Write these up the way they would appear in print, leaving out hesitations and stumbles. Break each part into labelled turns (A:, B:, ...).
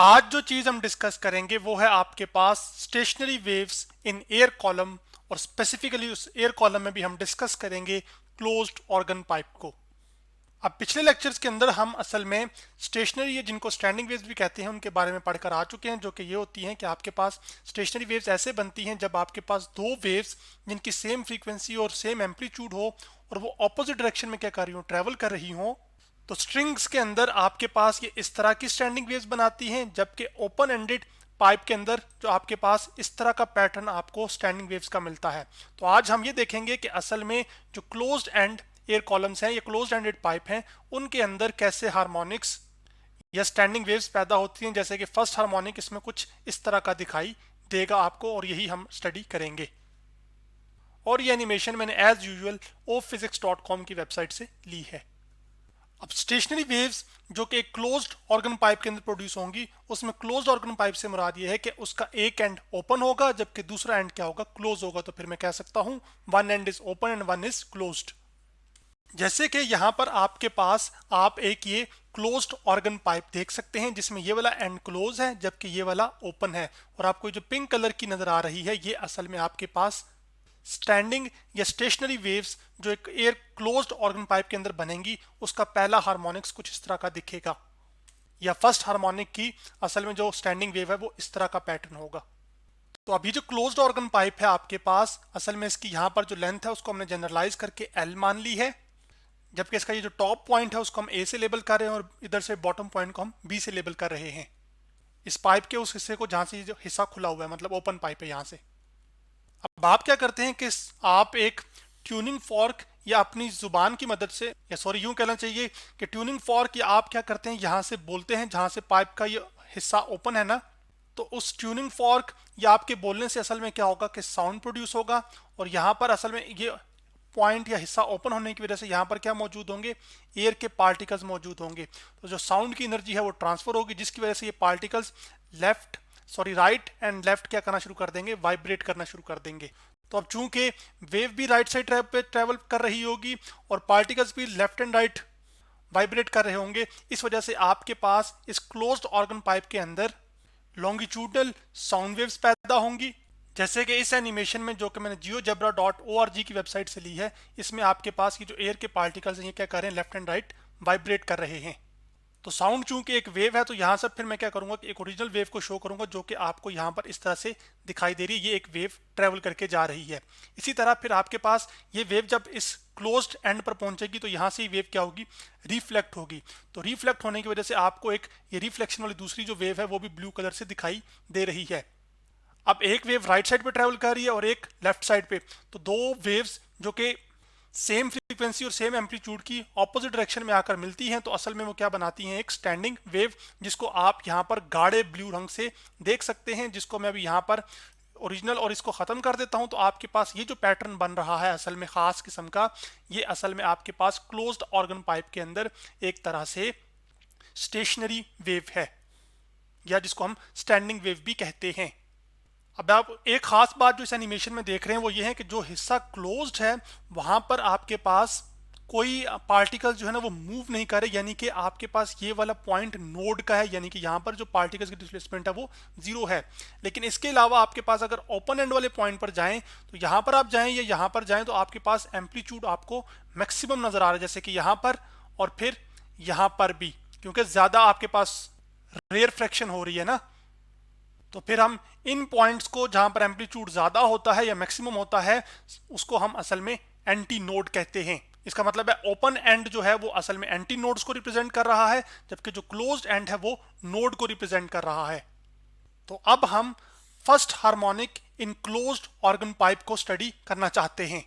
A: आज जो चीज हम डिस्कस करेंगे वो है आपके पास stationary waves in air column, और स्पेसिफिकली उस एयर कॉलम में भी हम डिस्कस करेंगे क्लोज्ड ऑर्गन पाइप को। अब पिछले लेक्चर्स के अंदर हम असल में स्टेशनरी या जिनको स्टैंडिंग वेव्स भी कहते हैं उनके बारे में पढ़कर आ चुके हैं, जो कि ये होती हैं कि आपके पास स्टेशनरी वेव्स ऐसे बनती हैं जब आपके पास दो वेव्स जिनकी सेम फ्रीक्वेंसी और सेम एम्पलीट्यूड हो और वो ऑपोजिट डायरेक्शन में क्या कर रही हो, ट्रेवल कर रही हो। तो स्ट्रिंग्स के अंदर आपके पास ये इस तरह की स्टैंडिंग वेव्स बनाती हैं, जबकि ओपन एंडेड पाइप के अंदर जो आपके पास इस तरह का पैटर्न आपको स्टैंडिंग वेव्स का मिलता है। तो आज हम ये देखेंगे कि असल में जो क्लोज्ड एंड एयर कॉलम्स हैं या क्लोज्ड एंडेड पाइप हैं उनके अंदर कैसे हार्मोनिक्स या स्टैंडिंग वेव्स पैदा होती हैं। जैसे कि फर्स्ट हार्मोनिक इसमें कुछ इस तरह का दिखाई देगा आपको, और यही हम स्टडी करेंगे। और ये एनिमेशन मैंने एज यूजुअल ophysics.com की वेबसाइट से ली है। अब स्टेशनरी वेव्स जो कि एक क्लोज्ड ऑर्गन पाइप के अंदर प्रोड्यूस होंगी, उसमें क्लोज्ड ऑर्गन पाइप से मुराद ये है कि उसका एक एंड ओपन होगा जबकि दूसरा एंड क्या होगा, क्लोज होगा। तो फिर मैं कह सकता हूं one and is open and one is closed. जैसे कि यहां पर आपके पास आप एक ये क्लोज्ड ऑर्गन पाइप देख सकते हैं जिसमें ये वाला एंड क्लोज है जबकि ये वाला ओपन है, और आपको जो पिंक कलर की नजर आ रही है ये असल में आपके पास स्टैंडिंग या स्टेशनरी वेव्स जो एक एयर क्लोज्ड ऑर्गन पाइप के अंदर बनेंगी, उसका पहला हार्मोनिक्स कुछ इस तरह का दिखेगा, या फर्स्ट हार्मोनिक की असल में जो स्टैंडिंग वेव है वो इस तरह का पैटर्न होगा। तो अभी जो क्लोज्ड ऑर्गन पाइप है आपके पास, असल में इसकी यहाँ पर जो लेंथ है उसको हमने जनरलाइज करके एल मान ली है, जबकि इसका ये जो टॉप पॉइंट है उसको हम ए से लेबल कर रहे हैं और इधर से बॉटम पॉइंट को हम बी से लेबल कर रहे हैं। इस पाइप के उस हिस्से को जहां से जो हिस्सा खुला हुआ है, मतलब ओपन पाइप है यहाँ से। अब आप क्या करते हैं कि आप एक ट्यूनिंग फॉर्क या अपनी जुबान की मदद से, या सॉरी यूं कहना चाहिए कि ट्यूनिंग फॉर्क या आप क्या करते हैं यहाँ से बोलते हैं जहां से पाइप का ये हिस्सा ओपन है ना, तो उस ट्यूनिंग फॉर्क या आपके बोलने से असल में क्या होगा कि साउंड प्रोड्यूस होगा, और यहाँ पर असल में ये पॉइंट या हिस्सा ओपन होने की वजह से यहाँ पर क्या मौजूद होंगे, एयर के पार्टिकल्स मौजूद होंगे। तो जो साउंड की एनर्जी है वो ट्रांसफर होगी, जिसकी वजह से ये पार्टिकल्स राइट एंड लेफ्ट क्या करना शुरू कर देंगे, वाइब्रेट करना शुरू कर देंगे। तो अब चूंकि वेव भी राइट साइड पे ट्रेवल कर रही होगी और पार्टिकल्स भी लेफ्ट एंड राइट वाइब्रेट कर रहे होंगे, इस वजह से आपके पास इस क्लोज्ड ऑर्गन पाइप के अंदर लॉन्गिट्यूडनल साउंड वेव्स पैदा होंगी। जैसे कि इस एनिमेशन में जो कि मैंने geogebra.org की वेबसाइट से ली है, इसमें आपके पास ये जो एयर के पार्टिकल्स हैं ये क्या कर रहे हैं, लेफ्ट एंड राइट वाइब्रेट कर रहे हैं। तो साउंड चूंकि एक वेव है, तो यहाँ से फिर मैं क्या करूंगा कि एक ओरिजिनल वेव को शो करूंगा जो कि आपको यहाँ पर इस तरह से दिखाई दे रही है, ये एक वेव ट्रेवल करके जा रही है। इसी तरह फिर आपके पास ये वेव जब इस क्लोज्ड एंड पर पहुंचेगी तो यहाँ से ये वेव क्या होगी, रिफ्लेक्ट होगी। तो रिफ्लेक्ट होने की वजह से आपको एक ये रिफ्लेक्शन वाली दूसरी जो वेव है वो भी ब्लू कलर से दिखाई दे रही है। अब एक वेव राइट साइड पे ट्रेवल कर रही है और एक लेफ्ट साइड पे, तो दो वेव्स जो कि सेम फ्रीक्वेंसी और सेम एम्पलीट्यूड की ऑपोजिट डायरेक्शन में आकर मिलती हैं, तो असल में वो क्या बनाती हैं, एक स्टैंडिंग वेव, जिसको आप यहाँ पर गाढ़े ब्लू रंग से देख सकते हैं, जिसको मैं अभी यहाँ पर ओरिजिनल और इसको ख़त्म कर देता हूँ। तो आपके पास ये जो पैटर्न बन रहा है असल में ख़ास किस्म का, ये असल में आपके पास क्लोज्ड ऑर्गन पाइप के अंदर एक तरह से स्टेशनरी वेव है, या जिसको हम स्टैंडिंग वेव भी कहते हैं। अब आप एक खास बात जो इस एनिमेशन में देख रहे हैं वो ये है कि जो हिस्सा क्लोज्ड है वहां पर आपके पास कोई पार्टिकल जो है ना वो मूव नहीं कर रहे, यानी कि आपके पास ये वाला पॉइंट नोड का है, यानी कि यहाँ पर जो पार्टिकल्स की डिस्प्लेसमेंट है वो जीरो है। लेकिन इसके अलावा आपके पास अगर ओपन एंड वाले पॉइंट पर जाएं, तो यहाँ पर आप जाएं या यहाँ पर जाएं, तो आपके पास एम्पलीट्यूड आपको मैक्सिमम नजर आ रहा है, जैसे कि यहाँ पर और फिर यहाँ पर भी, क्योंकि ज्यादा आपके पास रेयर फ्रैक्शन हो रही है ना। तो फिर हम इन पॉइंट्स को जहां पर एम्पलीट्यूड ज्यादा होता है या मैक्सिमम होता है, उसको हम असल में एंटी नोड कहते हैं। इसका मतलब है ओपन एंड जो है वो असल में एंटी नोड्स को रिप्रेजेंट कर रहा है, जबकि जो क्लोज्ड एंड है वो नोड को रिप्रेजेंट कर रहा है। तो अब हम फर्स्ट हार्मोनिक इन क्लोज्ड ऑर्गन पाइप को स्टडी करना चाहते हैं,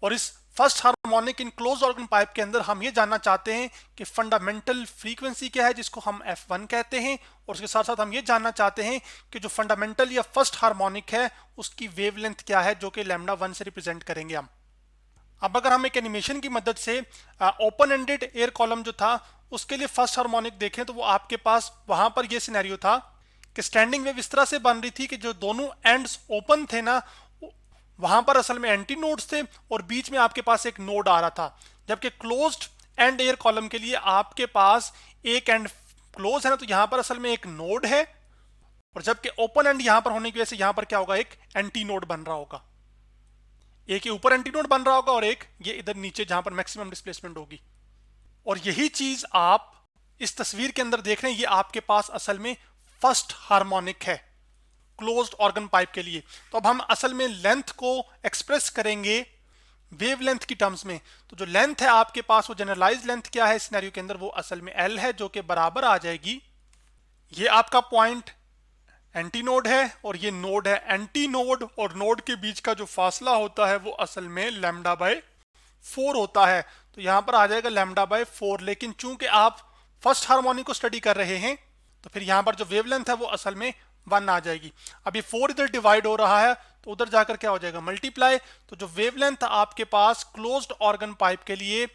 A: और इस फर्स्ट हार्मोनिक इन क्लोज्ड ऑर्गन पाइप के अंदर हम ये जानना चाहते हैं कि फंडामेंटल फ्रीक्वेंसी क्या है, जिसको हम F1 कहते हैं, और उसके साथ साथ हम ये जानना चाहते हैं कि जो फंडामेंटल या फर्स्ट हार्मोनिक है उसकी वेवलेंथ क्या है, जो कि λ1 से रिप्रेजेंट करेंगे हम। अब अगर हम एक एनिमेशन की मदद से ओपन एंडेड एयर कॉलम जो था उसके लिए फर्स्ट हार्मोनिक देखें, तो वो आपके पास वहां पर ये सिनेरियो था कि स्टैंडिंग वेव इस तरह से बन रही थी कि जो दोनों एंड्स ओपन थे ना, वहां पर असल में एंटी नोड्स थे और बीच में आपके पास एक नोड आ रहा था। जबकि क्लोज्ड एंड एयर कॉलम के लिए आपके पास एक एंड क्लोज है ना, तो यहां पर असल में एक नोड है और जबकि ओपन एंड यहां पर होने की वजह से यहां पर क्या होगा, एक एंटी नोड बन रहा होगा, एक ये ऊपर एंटी नोड बन रहा होगा और एक ये इधर नीचे जहां पर मैक्सिमम डिस्प्लेसमेंट होगी। और यही चीज आप इस तस्वीर के अंदर देख रहे हैं, ये आपके पास असल में फर्स्ट हार्मोनिक है क्लोज्ड ऑर्गन पाइप के लिए। तो अब हम असल में लेंथ को एक्सप्रेस करेंगे वेवलेंथ की टर्म्स में। तो जो लेंथ है आपके पास, वो जनरलाइज लेंथ क्या है सिनेरियो के अंदर, वो असल में एल है, जो कि बराबर आ जाएगी, ये आपका पॉइंट एंटी नोड है और ये नोड है। एंटी नोड और नोड के बीच का जो फासला होता है वो असल में लैम्डा बाय 4 होता है। तो यहां पर आ जाएगा लैम्डा बाय 4। लेकिन चूंकि आप फर्स्ट हार्मोनिक को स्टडी कर रहे हैं तो फिर यहां पर जो वेवलेंथ है वो असल में 1 आ जाएगी। अब ये 4 इधर डिवाइड हो रहा है तो उधर जाकर क्या हो जाएगा, मल्टीप्लाई। तो जो वेवलेंथ आपके पास क्लोज्ड ऑर्गन पाइप के लिए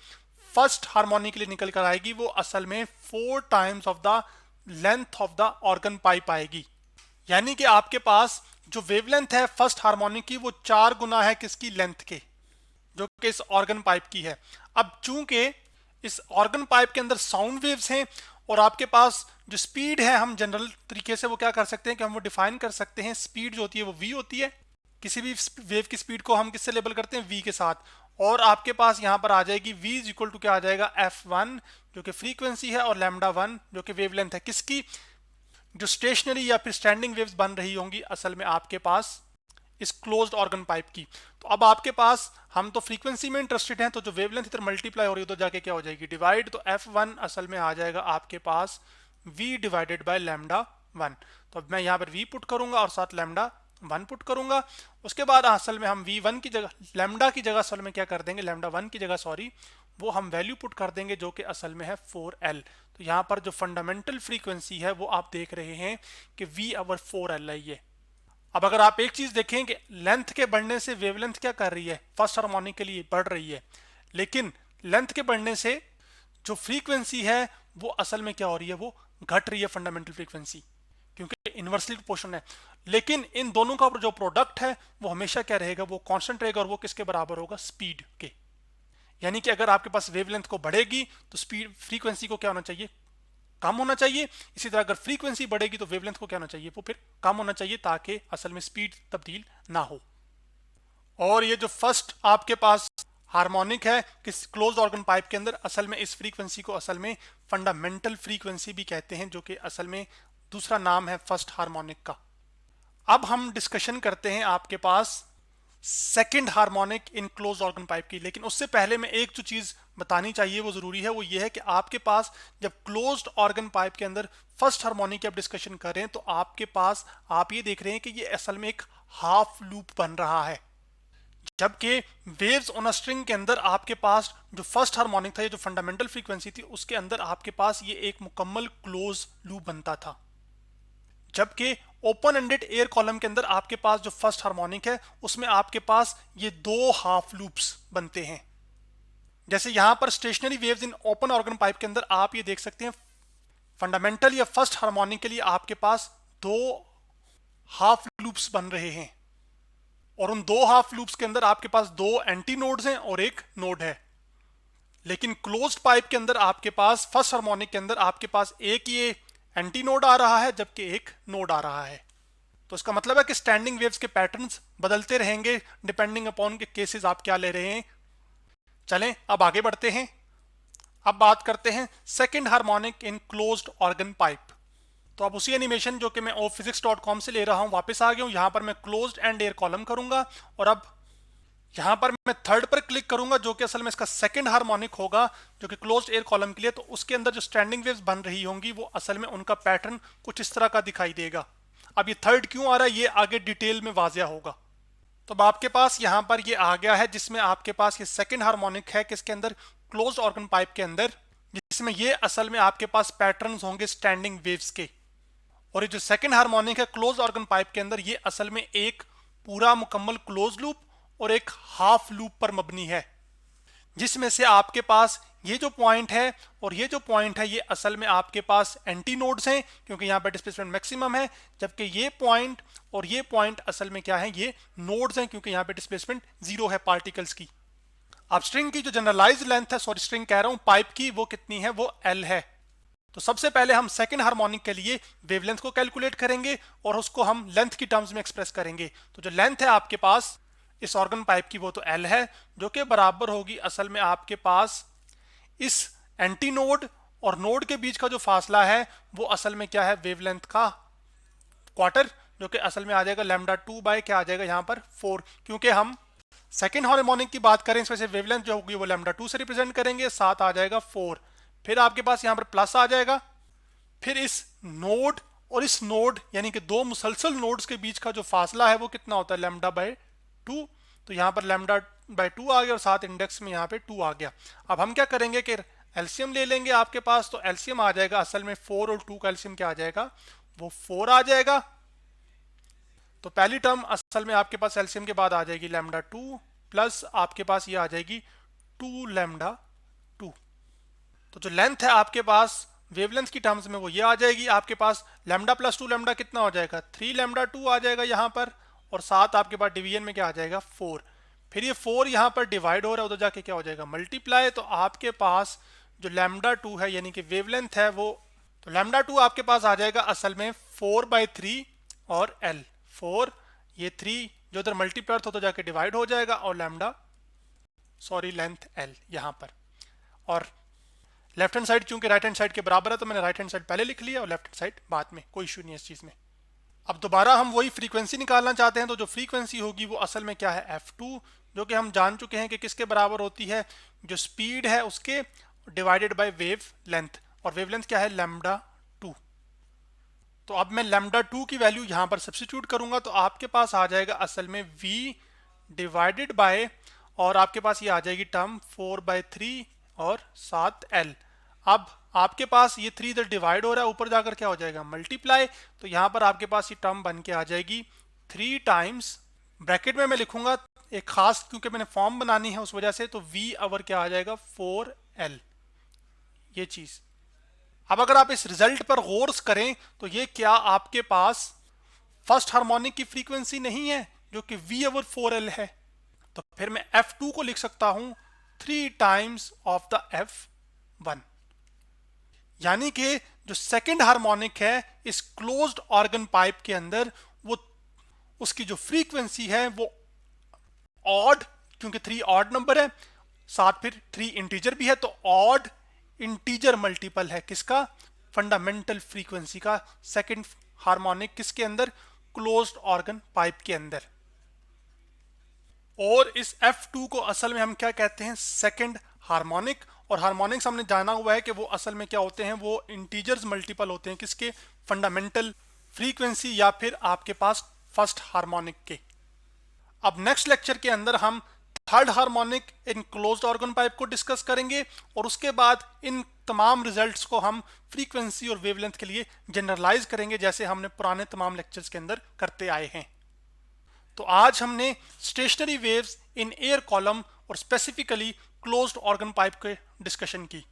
A: फर्स्ट हार्मोनिक के लिए निकल कर आएगी, वो असल में 4 times of the length of the organ pipe आएगी। यानी कि आपके पास जो वेवलेंथ है फर्स्ट हार्मोनिक की, वो 4 गुना है किसकी, लेंथ के, जो कि इस ऑर्गन पाइप की है। अब चूंकि इस ऑर्गन पाइप के अंदर साउंड वेव्स हैं और आपके पास जो स्पीड है, हम जनरल तरीके से वो क्या कर सकते हैं कि हम वो डिफाइन कर सकते हैं, स्पीड जो होती है वो v होती है। किसी भी वेव की स्पीड को हम किससे लेबल करते हैं, v के साथ। और आपके पास यहां पर आ जाएगी v इज इक्वल टू क्या आ जाएगा, f1 जो कि फ्रीक्वेंसी है और लैम्डा 1 जो कि वेवलेंथ है किसकी, जो स्टेशनरी या फिर स्टैंडिंग वेव्स बन रही होंगी असल में आपके पास इस क्लोज्ड ऑर्गन पाइप की। तो अब आपके पास, हम तो फ्रीक्वेंसी में इंटरेस्टेड हैं, तो जो वेवलेंथ इधर मल्टीप्लाई हो रही है उधर जाके क्या हो जाएगी, डिवाइड। तो f1 असल में आ जाएगा आपके पास v डिवाइडेड बाय लैम्डा 1। तो अब मैं यहाँ पर v पुट करूंगा और साथ लैम्डा 1 पुट करूंगा। उसके बाद असल में हम v1 की जगह, लैम्डा की जगह असल में क्या कर देंगे, लैम्डा 1 की जगह सॉरी, वो हम वैल्यू पुट कर देंगे जो कि असल में है 4l। तो यहाँ पर जो फंडामेंटल फ्रीक्वेंसी है वो आप देख रहे हैं कि v ओवर 4l है ये। अब अगर आप एक चीज देखें कि लेंथ के बढ़ने से वेवलेंथ क्या कर रही है, फर्स्ट हार्मोनिक के लिए बढ़ रही है, लेकिन लेंथ के बढ़ने से जो फ्रीक्वेंसी है वो असल में क्या हो रही है, वो घट रही है फंडामेंटल फ्रीक्वेंसी, क्योंकि इनवर्सली प्रोपोर्शनल है। लेकिन इन दोनों का जो प्रोडक्ट है वो हमेशा क्या रहेगा, वो कांस्टेंट रहेगा और वो किसके बराबर होगा, स्पीड के। यानी कि अगर आपके पास वेवलेंथ को बढ़ेगी तो स्पीड, फ्रीक्वेंसी को क्या होना चाहिए, कम होना चाहिए। इसी तरह अगर फ्रीक्वेंसी बढ़ेगी तो वेवलेंथ को क्या होना चाहिए, वो फिर कम होना चाहिए, ताकि असल में स्पीड तब्दील ना हो। और ये जो फर्स्ट आपके पास हार्मोनिक है किस क्लोज ऑर्गन पाइप के अंदर, असल में इस फ्रीक्वेंसी को असल में फंडामेंटल फ्रीक्वेंसी भी कहते हैं, जो कि असल में दूसरा नाम है फर्स्ट हार्मोनिक का। अब हम डिस्कशन करते हैं आपके पास second harmonic in close organ pipe की। लेकिन उससे पहले मैं एक जो चीज बतानी चाहिए वो जरूरी है, वो ये है कि आपके पास जब क्लोज्ड ऑर्गन पाइप के अंदर फर्स्ट हार्मोनिक की आप डिस्कशन कर रहे हैं तो आपके पास आप ये देख रहे हैं कि ये असल में एक हाफ लूप बन रहा है, जबकि वेव्स ऑन अ स्ट्रिंग के अंदर आपके पास जो फर्स्ट हार्मोनिक था, ये जो फंडामेंटल फ्रीक्वेंसी थी, उसके अंदर आपके पास ये एक मुकम्मल क्लोज लूप बनता था। जबकि ओपन एंडेड एयर कॉलम के अंदर आपके पास जो फर्स्ट हार्मोनिक है उसमें आपके पास ये 2 हाफ लूप्स बनते हैं। जैसे यहां पर stationery waves in open organ pipe के अंदर आप ये देख सकते हैं, फंडामेंटल या फर्स्ट हार्मोनिक के लिए आपके पास 2 हाफ लूप्स बन रहे हैं, और उन 2 हाफ लूप्स के अंदर आपके पास 2 एंटी नोड्स हैं और एक नोड है। लेकिन क्लोज्ड पाइप के अंदर आपके पास फर्स्ट हार्मोनिक के अंदर आपके पास एक ये एंटी नोड आ रहा है जबकि एक नोड आ रहा है। तो इसका मतलब है कि स्टैंडिंग वेव्स के पैटर्न्स बदलते रहेंगे डिपेंडिंग अपॉन के केसेस आप क्या ले रहे हैं। चलें अब आगे बढ़ते हैं। अब बात करते हैं सेकंड हार्मोनिक इन क्लोज्ड ऑर्गन पाइप। तो अब उसी एनिमेशन जो कि मैं ophysics.com से ले रहा हूं वापस आ गया हूं। यहां पर मैं क्लोज्ड एंड एयर कॉलम करूंगा और अब यहां पर मैं थर्ड पर क्लिक करूंगा जो कि असल में इसका सेकंड हार्मोनिक होगा, जो कि क्लोज्ड एयर कॉलम के लिए। तो उसके अंदर जो स्टैंडिंग वेव्स बन रही होंगी वो असल में उनका पैटर्न कुछ इस तरह का दिखाई देगा। अब ये थर्ड क्यों आ रहा है ये आगे डिटेल में वाजिया होगा। तो अब आपके पास यहां पर ये आ गया है जिसमें आपके पास ये सेकंड हार्मोनिक है किसके अंदर, क्लोज्ड ऑर्गन पाइप के अंदर, जिसमें ये असल में आपके पास पैटर्न्स होंगे स्टैंडिंग वेव्स के। और ये जो सेकंड हार्मोनिक है क्लोज ऑर्गन पाइप के अंदर, ये असल में एक पूरा मुकम्मल क्लोज लूप और एक हाफ लूप पर मबनी है, जिसमें से आपके पास ये जो पॉइंट है और ये जो पॉइंट है ये असल में आपके पास एंटी नोड्स हैं क्योंकि यहाँ पर डिस्प्लेसमेंट मैक्सिमम है, जबकि ये पॉइंट और ये पॉइंट असल में क्या है, ये नोड्स हैं क्योंकि यहाँ पे डिस्प्लेसमेंट 0 है पार्टिकल्स की। अब स्ट्रिंग की जो जनरलाइज्ड लेंथ है, सॉरी स्ट्रिंग कह रहा हूँ, पाइप की, वो कितनी है, वो L है। तो सबसे पहले हम सेकंड हार्मोनिक के लिए वेवलेंथ को कैलकुलेट करेंगे और उसको हम लेंथ की टर्म्स में एक्सप्रेस करेंगे। तो जो लेंथ है आपके पास इस ऑर्गन पाइप की वो तो एल है, जो कि बराबर होगी असल में आपके पास इस एंटी नोड और नोड के बीच का जो फासला है वो असल में क्या है, वेवलेंथ का क्वार्टर, जो कि असल में आ जाएगा लैम्डा 2 बाय क्या आ जाएगा यहाँ पर 4। क्योंकि हम सेकेंड हार्मोनिक की बात करें, इसमें से वेवलेंथ जो होगी वो लैम्डा 2 से रिप्रेजेंट करेंगे, साथ आ जाएगा 4। फिर आपके पास यहाँ पर प्लस आ जाएगा, फिर इस नोड और इस नोड यानी कि दो मुसलसल नोड्स के बीच का जो फासला है वो कितना होता है, लैम्डा बाय 2। तो यहाँ पर लैम्डा बाय 2 आ गया और साथ इंडेक्स में यहाँ पे 2 आ गया। अब हम क्या करेंगे कि एलसीएम ले लेंगे आपके पास, तो एलसीएम आ जाएगा असल में 4 और 2 का एलसीएम क्या आ जाएगा, वो 4 आ जाएगा। तो पहली टर्म असल में आपके पास एलसीएम के बाद आ जाएगी लैम्डा 2 प्लस आपके पास ये आ जाएगी 2 लैम्डा 2। तो जो लेंथ है आपके पास वेवलेंथ की टर्म्स में वो ये आ जाएगी आपके पास लैम्डा प्लस 2 लैम्डा कितना हो जाएगा, 3 लैम्डा 2 आ जाएगा यहाँ पर, और साथ आपके पास डिवीजन में क्या आ जाएगा 4। फिर ये 4 यहाँ पर डिवाइड हो रहा है, उधर जाके क्या हो जाएगा मल्टीप्लाई। तो आपके पास जो लैम्डा 2 है यानी कि वेवलेंथ है वो, तो लैम्डा 2 आपके पास आ जाएगा असल में 4/3 और एल 4, ये 3 जो उधर मल्टीप्लाई हो तो जाके डिवाइड हो जाएगा, और लैम्डा सॉरी लेंथ एल यहाँ पर। और लेफ्ट हैंड साइड चूंकि राइट हैंड साइड के बराबर है तो मैंने राइट हैंड साइड पहले लिख लिया और लेफ्ट हैंड साइड बाद में, कोई इशू नहीं है इस चीज़ में। अब दोबारा हम वही फ्रीक्वेंसी निकालना चाहते हैं, तो जो फ्रीक्वेंसी होगी वो असल में क्या है f2, जो कि हम जान चुके हैं कि किसके बराबर होती है, जो स्पीड है उसके डिवाइडेड बाय वेव लेंथ, और वेव लेंथ क्या है लैम्डा 2। तो अब मैं लैम्डा 2 की वैल्यू यहाँ पर सब्स्टिट्यूट करूंगा, तो आपके पास आ जाएगा असल में v डिवाइडेड बाय, और आपके पास ये आ जाएगी टर्म 4/3 और 7l। अब आपके पास ये 3 इधर डिवाइड हो रहा है, ऊपर जाकर क्या हो जाएगा मल्टीप्लाई। तो यहाँ पर आपके पास ये टर्म बन के आ जाएगी 3 टाइम्स, ब्रैकेट में मैं लिखूंगा एक खास क्योंकि मैंने फॉर्म बनानी है उस वजह से, तो v ओवर क्या आ जाएगा 4l, ये चीज। अब अगर आप इस रिजल्ट पर गौर करें तो ये क्या आपके पास फर्स्ट हार्मोनिक की फ्रीक्वेंसी नहीं है जो कि v ओवर 4l है, तो फिर मैं f2 को लिख सकता हूं 3 टाइम्स ऑफ द f1। यानी कि जो सेकंड हार्मोनिक है इस क्लोज्ड ऑर्गन पाइप के अंदर, वो उसकी जो फ्रीक्वेंसी है वो ऑड, क्योंकि 3 ऑड नंबर है, साथ फिर 3 इंटीजर भी है, तो ऑड इंटीजर मल्टीपल है किसका, फंडामेंटल फ्रीक्वेंसी का, सेकंड हार्मोनिक किसके अंदर, क्लोज्ड ऑर्गन पाइप के अंदर। और इस F2 को असल में हम क्या कहते हैं, सेकंड हार्मोनिक। और हार्मोनिक्स हमने जाना हुआ है कि वो असल में क्या होते हैं, वो इंटीजर्स मल्टीपल होते हैं किसके, फंडामेंटल फ्रीक्वेंसी या फिर आपके पास फर्स्ट हार्मोनिक के। अब नेक्स्ट लेक्चर के अंदर हम थर्ड हार्मोनिक इन क्लोज्ड ऑर्गन पाइप को डिस्कस करेंगे, और उसके बाद इन तमाम रिजल्ट्स को हम फ्रीक्वेंसी और वेवलेंथ के लिए जनरलाइज करेंगे, जैसे हमने पुराने तमाम लेक्चर्स के अंदर करते आए हैं। तो आज हमने stationery waves in air column और स्पेसिफिकली क्लोज्ड ऑर्गन पाइप के डिस्कशन की।